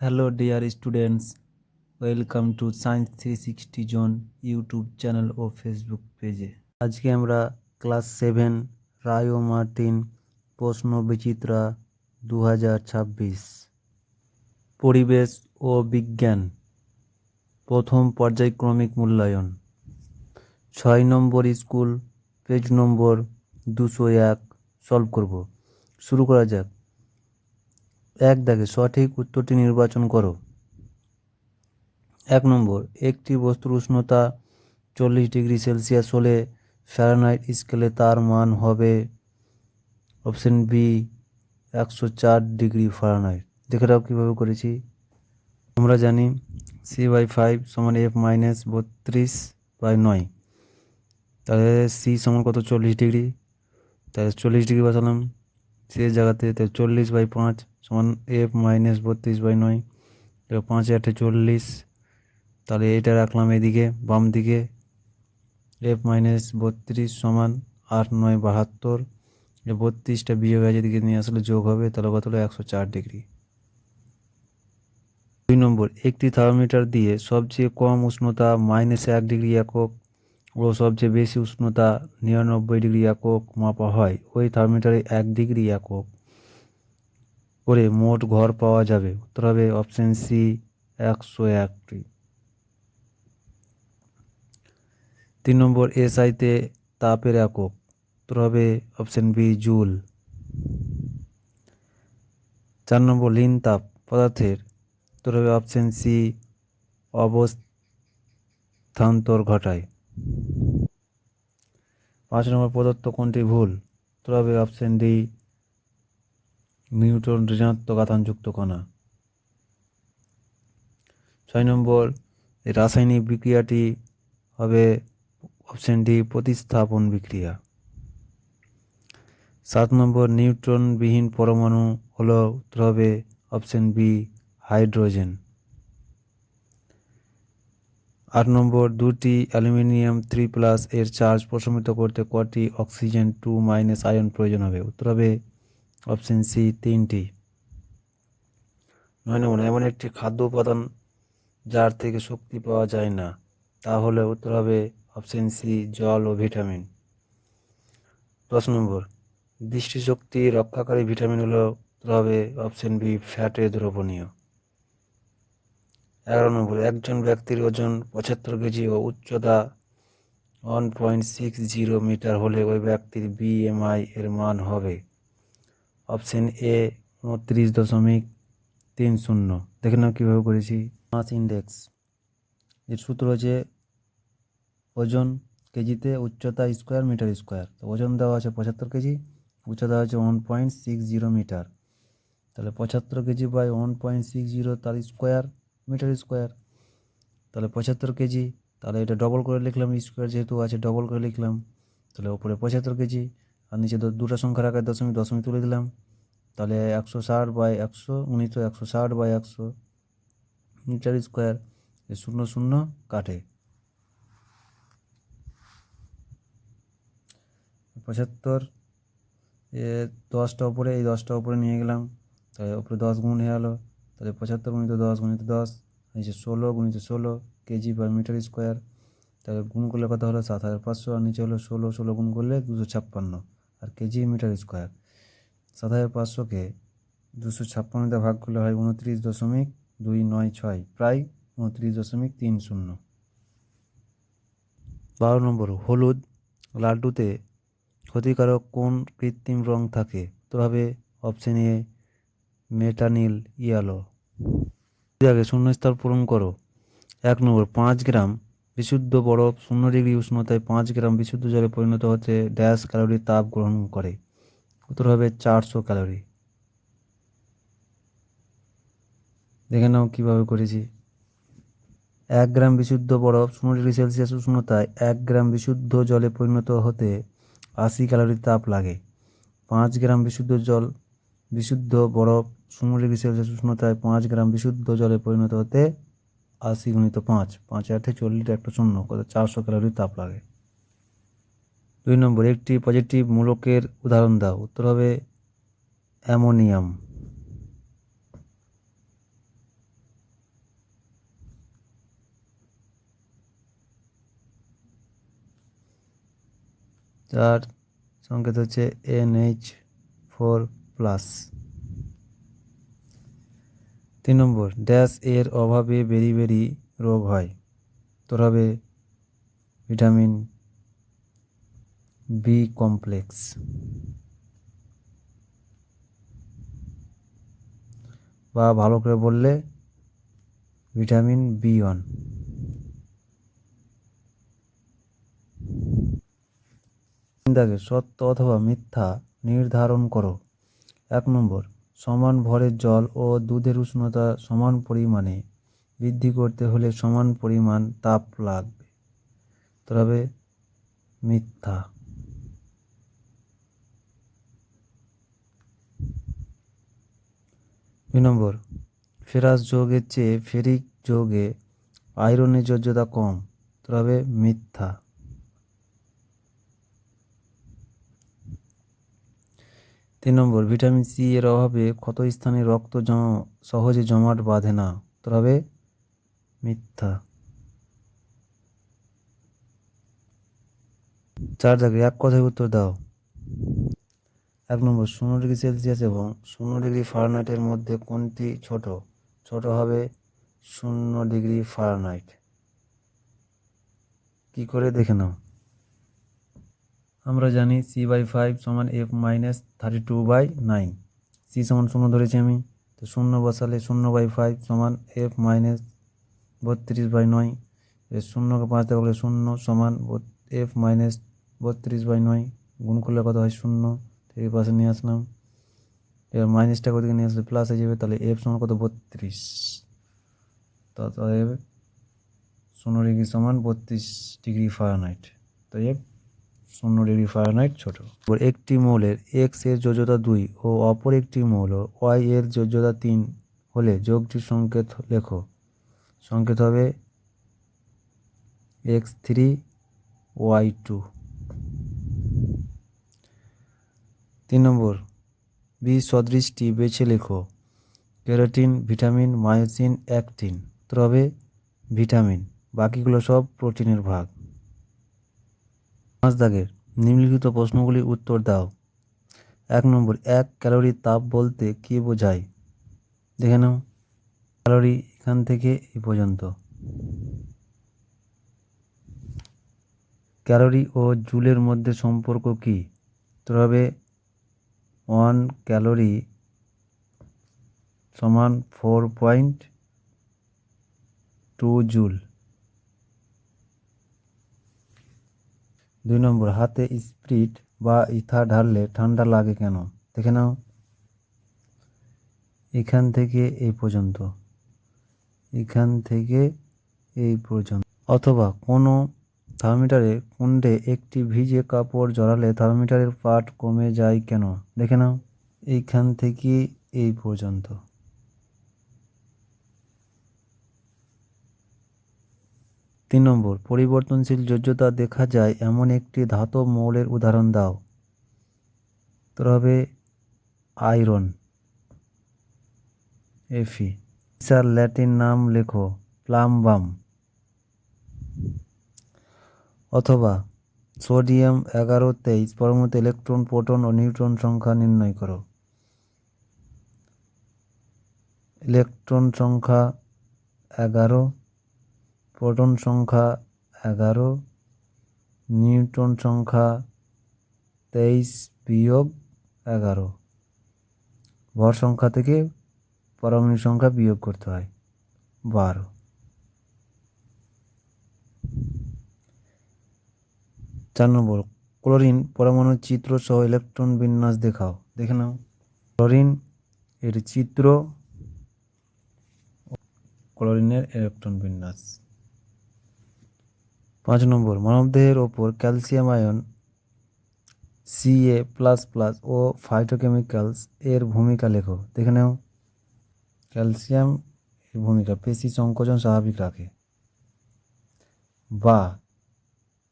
Hello dear students, welcome to Science 360 Zone YouTube channel ও Facebook পেজে। আজকে আমরা ক্লাস 7 রায় ও মার্টিন প্রশ্ন বিচিত্রা 2026 পরিবেশ ও বিজ্ঞান প্রথম পর্যায়ক্রমিক মূল্যায়ন 6 নম্বর স্কুল পেজ নম্বর 201 সলভ করব। শুরু করা যাক। এক দাগে সঠিক উত্তরটি নির্বাচন করো। 1 নম্বর, একটি বস্তুর উষ্ণতা 40 ডিগ্রি সেলসিয়াস হলে ফারেনহাইট স্কেলে তার মান হবে অপশন বি 104 ডিগ্রি ফারেনহাইট। দেখে রাখো কীভাবে করেছি। আমরা জানি C/5 সমান F-32/9, তাহলে সি সমান কত 40 ডিগ্রি, তাহলে 40 ডিগ্রি বসালাম সি এর জায়গাতে, তাহলে 40/5 সমান F-32/9, 5 8 40, তাহলে এটা রাখলাম এদিকে বাম দিকে। F-32 সমান 8 9 72, 32টা বিয়োগ আছে এদিকে নিয়ে আসলে যোগ হবে, তাহলে কত হলো 104 ডিগ্রি। 2 নম্বর, একটি থার্মোমিটার দিয়ে সবচেয়ে কম উষ্ণতা -1 ডিগ্রি একক ও সবচেয়ে বেশি উষ্ণতা 99 ডিগ্রি একক মাপা হয়। ওই থার্মোমিটারে 1 ডিগ্রি একক করে মোট ঘর পাওয়া যাবে। উত্তর হবে অপশন সি 101টি। 3 নম্বর, এসআইতে তাপের একক। উত্তর হবে অপশন বি জুল। 4 নম্বর, লীন তাপ পদার্থের। উত্তর হবে অপশন সি অবস্থান্তর ঘটায়। 5 নম্বর, প্রদত্ত কোনটি ভুল। উত্তর হবে অপশন ডি নিউটন ঋণাত্মক আধানযুক্ত কণা। 6 নম্বর, এই রাসায়নিক বিক্রিয়াটি হবে অপশন ডি প্রতিস্থাপন বিক্রিয়া। 7 নম্বর, নিউট্রনবিহীন পরমাণু হলো। উত্তর হবে অপশন বি হাইড্রোজেন। 8 নম্বর, দুটি অ্যালুমিনিয়াম 3+ এর চার্জ প্রশমিত করতে কটি অক্সিজেন 2- আয়ন প্রয়োজন হবে। উত্তর হবে অপশন সি 3টি। 9 নম্বর, এমন একটি খাদ্য উপাদান যার থেকে শক্তি পাওয়া যায় না, তাহলে উত্তর হবে অপশন সি জল ও ভিটামিন। 10 নম্বর, দৃষ্টিশক্তি রক্ষাকারী ভিটামিন হলো। উত্তর হবে অপশন বি ফ্যাটে দ্রবণীয়। 11 নম্বর, একজন ব্যক্তির ওজন 75 কেজি ও উচ্চতা 1.60 মিটার হলে ওই ব্যক্তির BMI এর মান হবে। Option A 29.30। দেখে নাও কীভাবে করেছি। মাস ইন্ডেক্স এর সূত্র হচ্ছে ওজন কেজিতে, উচ্চতা স্কোয়ার মিটার স্কোয়ার। তো ওজন দেওয়া আছে 75 কেজি, উচ্চতা হচ্ছে 1.60 মিটার, তাহলে 75 কেজি বাই 1.60 তার স্কোয়ার মিটার স্কোয়ার, তাহলে 75 কেজি। তাহলে এটা ডবল করে লিখলাম, স্কোয়ার যেহেতু আছে ডবল করে লিখলাম, তাহলে ওপরে 75 কেজি আর নিচে দুটো সংখ্যা রাখার দশমিক দশমিক তুলে দিলাম, তাহলে 160/100 160/100 মিটার স্কোয়ার। 0 0 কাটে, 75 10টা উপরে, এই 10টা উপরে নিয়ে গেলাম, তাহলে উপরে 10 গুণ হয়ে গেলো, তাহলে 75 × 10 × 10, নিচে 16 × 16 কেজি পার মিটার স্কোয়ার, তাহলে গুণ করলে কত হলো 7500, আর নিচে হলো 16 16 গুণ করলে 256 আর কেজি মিটার স্কোয়ার। 7500কে 256 ভাগ করলে হয় 29.296, প্রায় 29.30। 12 নম্বর, হলুদ লাড্ডুতে ক্ষতিকারক কোন কৃত্রিম রং থাকে। উত্তর হবে অপশন এ মেটানিল ইয়েলো। আগে শূন্যস্থান পূরণ করো। 1 নম্বর, 5 গ্রাম বিশুদ্ধ বরফ 0 ডিগ্রি উষ্ণতায় 5 গ্রাম বিশুদ্ধ জলে পরিণত হতে ড্যাশ ক্যালোরি তাপ গ্রহণ করে। উত্তর হবে 400 ক্যালোরি। দেখে নাও কীভাবে করেছি। 1 গ্রাম বিশুদ্ধ বরফ 0 ডিগ্রি সেলসিয়াস উষ্ণতায় 1 গ্রাম বিশুদ্ধ জলে পরিণত হতে 80 ক্যালোরি তাপ লাগে। 5 গ্রাম বিশুদ্ধ বরফ 0 ডিগ্রি সেলসিয়াস উষ্ণতায় 5 গ্রাম বিশুদ্ধ জলে পরিণত হতে 80 × 5 5 8 40 একটা 0 কত 400 ক্যালোরি তাপ লাগে। 2 নম্বর, একটি পজিটিভ মূলকের উদাহরণ দাও। উত্তর হবে অ্যামোনিয়াম। যার সংকেত হচ্ছে NH4+। 3 নম্বর, ড্যাশ এর অভাবে বেরি রোগ হয়, তোর হবে ভিটামিন বি কমপ্লেক্স। বা ভালো করে বললে ভিটামিন B1। সত্য অথবা মিথ্যা নির্ধারণ করো। 1 নম্বর, সমান ভরের জল ও দুধের উষ্ণতা সমান পরিমাণে বৃদ্ধি করতে হলে সমান পরিমাণ তাপ লাগবে, তবে মিথ্যা। 2 নম্বর, ফেরাস যৌগের চেয়ে ফেরিক যৌগে আয়রনের যোজ্যতা কম, তবে মিথ্যা। 3 নম্বর, ভিটামিন সি এর অভাবে ক্ষতস্থানে রক্ত সহজে জমাট বাঁধে না, তবে মিথ্যা। 4 দাগে এক কথায় উত্তর দাও। 1 নম্বর, 0°C এবং 0°F মধ্যে কোনটি ছোট? ছোট হবে 0°F। কি করে দেখে নাও। আমরা জানি C/5 সমান F-32/9। সি সমান 0 ধরেছি আমি, তো 0 বসালে 0/5 সমান F-32/9। 0কে 5 দিয়ে বলে 0 সমান F-32/9, গুণ করলে কত হয় 0, এই পাশে নিয়ে আসলাম। এবার মাইনাসটা ওদিকে নিয়ে আসলে প্লাস হয়ে যাবে, তাহলে F সমান কত 32। অতএব 0° সমান 32°F। তো F 0°F ছোট। একটি মৌলের X এর যোজ্যতা 2 ও অপর একটি মৌল Y এর যোজ্যতা 3 হলে যোগটির সংকেত লেখো। সংকেত হবে X3Y2। 3 নম্বর, বি সদৃশটি বেছে লেখো। ক্যারোটিন, ভিটামিন, মায়োসিন, অ্যাক্টিন, তবে ভিটামিন, বাকিগুলো সব প্রোটিনের ভাগ। 5 দাগের নিম্নলিখিত প্রশ্নগুলির উত্তর দাও। 1 নম্বর, 1 ক্যালোরি তাপ বলতে কি বোঝায়? দেখে নাও, ক্যালোরি এখান থেকে এই পর্যন্ত। ক্যালোরি ও জুলের মধ্যে সম্পর্ক কি? তবে 1 ক্যালোরি সমান 4.2 জুল। 2 নম্বর, হাতে স্পিরিট বা ইথার ঢাললে ঠান্ডা লাগে কেন? দেখে নাও, এখান থেকে এই পর্যন্ত, এখান থেকে এই পর্যন্ত। অথবা কোনো থার্মোমিটারের কুণ্ডে একটি ভিজে কাপড় জড়ালে থার্মোমিটারের পাঠ কমে যায় কেন? দেখে নাও, এইখান থেকে এই পর্যন্ত। 3 নম্বর, পরিবর্তনশীল যোজ্যতা দেখা যায় এমন একটি ধাতব মৌলের উদাহরণ দাও। তো হবে আয়রন, Fe। স্যার ল্যাটিন নাম লেখো, প্লাম্বাম। অথবা সোডিয়াম 1123 পরমাণুতে ইলেকট্রন, প্রোটন ও নিউট্রন সংখ্যা নির্ণয় করো। ইলেকট্রন সংখ্যা 11, প্রোটন সংখ্যা 11, নিউট্রন সংখ্যা 23-11। ভর সংখ্যা থেকে পরমাণু সংখ্যা বিয়োগ করতে হয়, 12। 4 নম্বর, ক্লোরিন পরমাণুর চিত্র সহ ইলেকট্রন বিন্যাস দেখাও। দেখে নাও, ক্লোরিন এর চিত্র, ক্লোরিনের ইলেকট্রন বিন্যাস। 5 নম্বর, মানবদেহের ওপর ক্যালসিয়াম আয়ন Ca++ ও ফাইটোকেমিক্যালস এর ভূমিকা লেখো। দেখে নাও, ক্যালসিয়াম এর ভূমিকা পেশি সংকোচন স্বাভাবিক রাখে, বা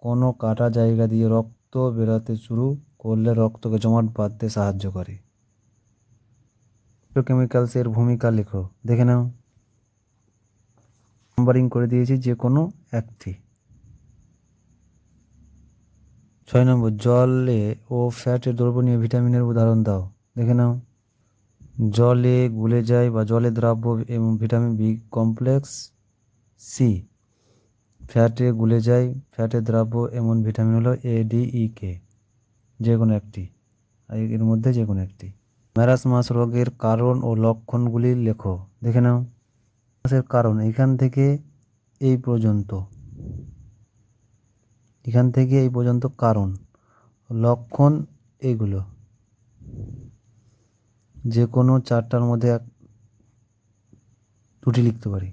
কোনো কাটা জায়গা দিয়ে রক্ত বেরোতে শুরু করলে রক্তকে জমাট বাঁধতে সাহায্য করে। ফাইটোকেমিক্যালস এর ভূমিকা লেখো। দেখে নাও, নাম্বারিং করে দিয়েছি, যে কোনো একটি। 6 নম্বর, জলে ও ফ্যাটে দ্রবণীয় ভিটামিনের উদাহরণ দাও। দেখে নাও, জলে গুলে যায় বা জলে দ্রাব্য এবং ভিটামিন বি কমপ্লেক্স। সি, ফ্যাটে গুলে যায়, ফ্যাটে দ্রাব্য এমন ভিটামিন হলো এ, ডি, ই, কে, যে কোনো একটি, এর মধ্যে যে কোনো একটি। ম্যারাসমাস রোগের কারণ ও লক্ষণগুলি লেখো। দেখে নাও, এর কারণ এখান থেকে এই পর্যন্ত, এখান থেকে এই পর্যন্ত কারণ, লক্ষণ এইগুলো, যে কোনো চারটার মধ্যে দুটি লিখতে পারি।